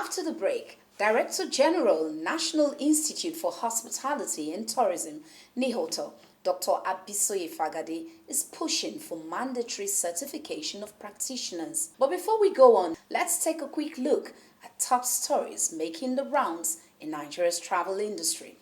After the break, Director General, National Institute for Hospitality and Tourism, NIHOTOUR, Dr. Abisoye Fagade, is pushing for mandatory certification of practitioners. But before we go on, let's take a quick look at top stories making the rounds in Nigeria's travel industry.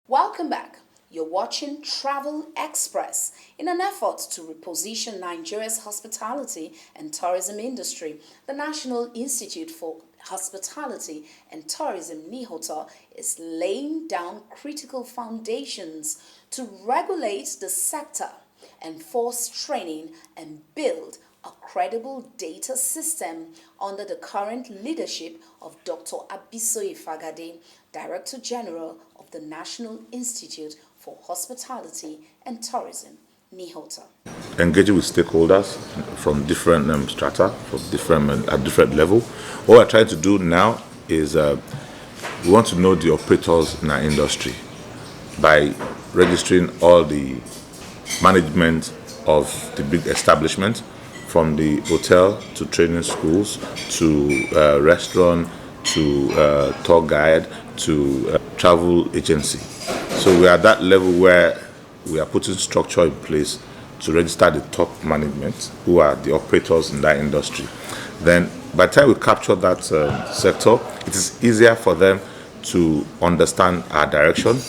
Welcome back. You're watching Travel Express. In an effort to reposition Nigeria's hospitality and tourism industry, the National Institute for Hospitality and Tourism, NIHOTOUR, is laying down critical foundations to regulate the sector, enforce training, and build a credible data system under the current leadership of Dr. Abisoye Fagade, Director General of the National Institute for Hospitality and Tourism, NIHOTOUR. Engaging with stakeholders from different strata, at different level. What we're trying to do now is we want to know the operators in our industry by registering all the management of the big establishment, from the hotel to training schools to restaurant to tour guide to travel agency. So we are at that level where we are putting structure in place to register the top management who are the operators in that industry. Then by the time we capture that sector, it is easier for them to understand our direction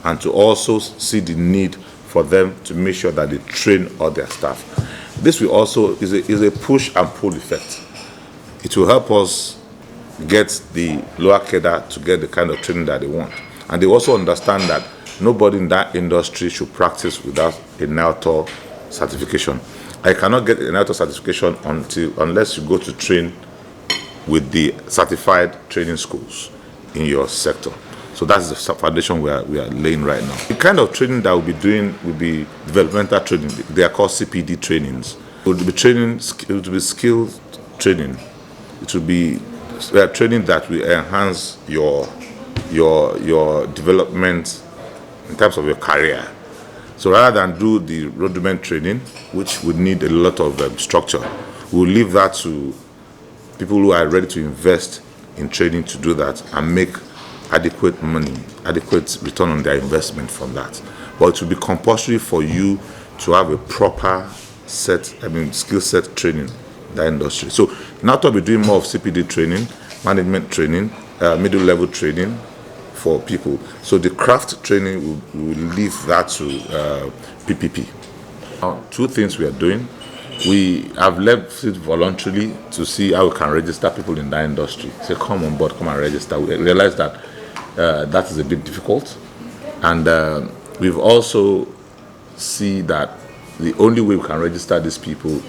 and to also see the need for them to make sure that they train all their staff. This will also is a push and pull effect. It will help us get the lower cadre to get the kind of training that they want. And they also understand that nobody in that industry should practice without a NATOP certification. I cannot get a NATOP certification unless you go to train with the certified training schools in your sector. So that's the foundation we are laying right now. The kind of training that we'll be doing will be developmental training. They are called CPD trainings. It will be training. It will be skills training. It will be training that will enhance your development in terms of your career. So rather than do the rudiment training, which would need a lot of structure, we'll leave that to people who are ready to invest in training to do that and make adequate money, adequate return on their investment from that. But it will be compulsory for you to have a proper skill set training in that industry. So now we'll be doing more of CPD training, management training, middle level training for people. So the craft training will leave that to PPP. Now, two things we are doing. We have left it voluntarily to see how we can register people in that industry. Say, come on board, come and register. We realize that that is a bit difficult. And we've also seen that the only way we can register these people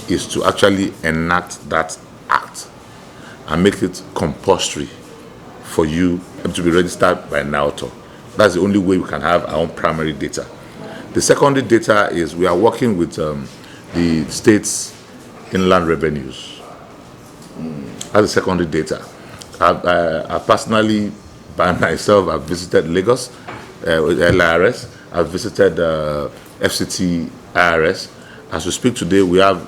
is to actually enact that act and make it compulsory for you to be registered by NATOP. That's the only way we can have our own primary data. The secondary data is we are working with the state's inland revenues. That's the secondary data. I personally, by myself, I've visited Lagos with LIRS. I've visited FCT IRS. As we speak today, we have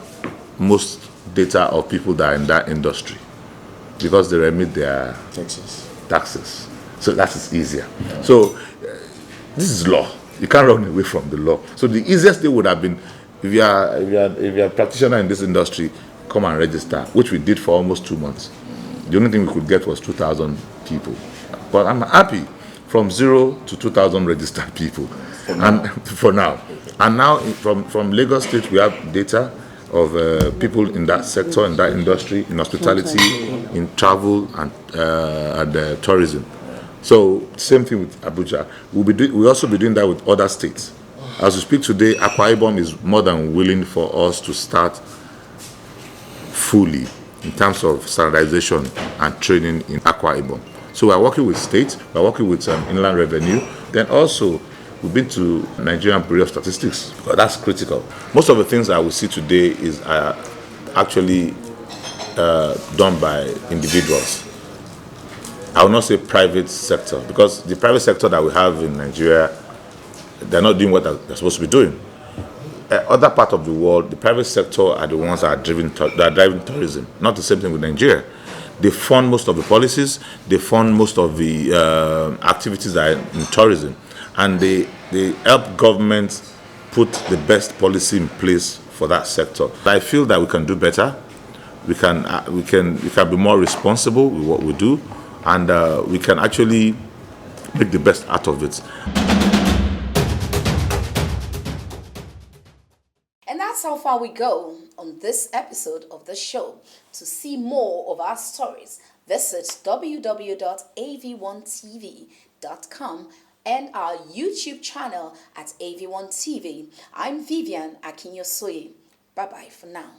most data of people that are in that industry because they remit their taxes. So that is easier. So this is law. You can't run away from the law. So the easiest thing would have been, if you are a practitioner in this industry, come and register, which we did for almost 2 months. The only thing we could get was 2,000 people. But I'm happy, from 0 to 2,000 registered people. For now. And now from Lagos State, we have data of people in that sector, in that industry, in hospitality, in travel and tourism. So same thing with Abuja. We'll also be doing that with other states. As we speak today, Akwa Ibom is more than willing for us to start fully in terms of standardization and training in Akwa Ibom. So we're working with states, we're working with Inland Revenue. Then also, we've been to Nigerian Bureau of Statistics, because that's critical. Most of the things that we see today is actually done by individuals. I will not say private sector, because the private sector that we have in Nigeria, they're not doing what they're supposed to be doing. Other part of the world, the private sector are the ones that are driving tourism. Not the same thing with Nigeria. They fund most of the policies, they fund most of the activities that are in tourism, and they help governments put the best policy in place for that sector. I feel that we can do better. We can be more responsible with what we do, and we can actually make the best out of it. And that's how far we go on this episode of the show. To see more of our stories, visit www.av1tv.com and our YouTube channel at AV1TV. I'm Vivian Akinyosoye. Bye-bye for now.